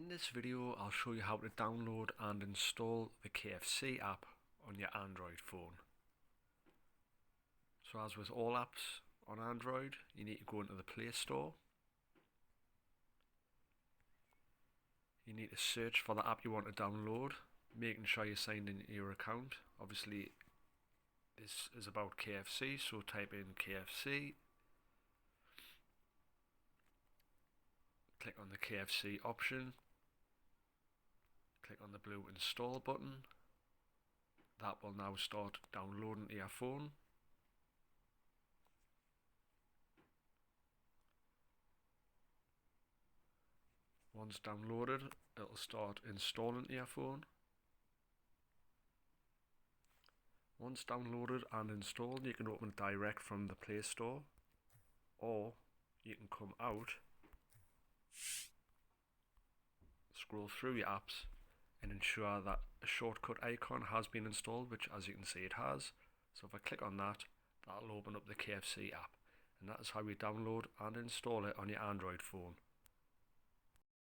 In this video, I'll show you how to download and install the KFC app on your Android phone. So as with all apps on Android, you need to go into the Play Store. You need to search for the app you want to download, making sure you're signed into your account. Obviously, this is about KFC, so type in KFC. Click on the KFC option. Click on the blue install button. That will now start downloading to your phone. Once downloaded, it'll start installing to your phone. Once downloaded and installed, you can open it direct from the Play Store, or you can come out, scroll through your apps and ensure that a shortcut icon has been installed, which as you can see it has. So if I click on that, that'll open up the KFC app, and that is how you download and install it on your Android phone.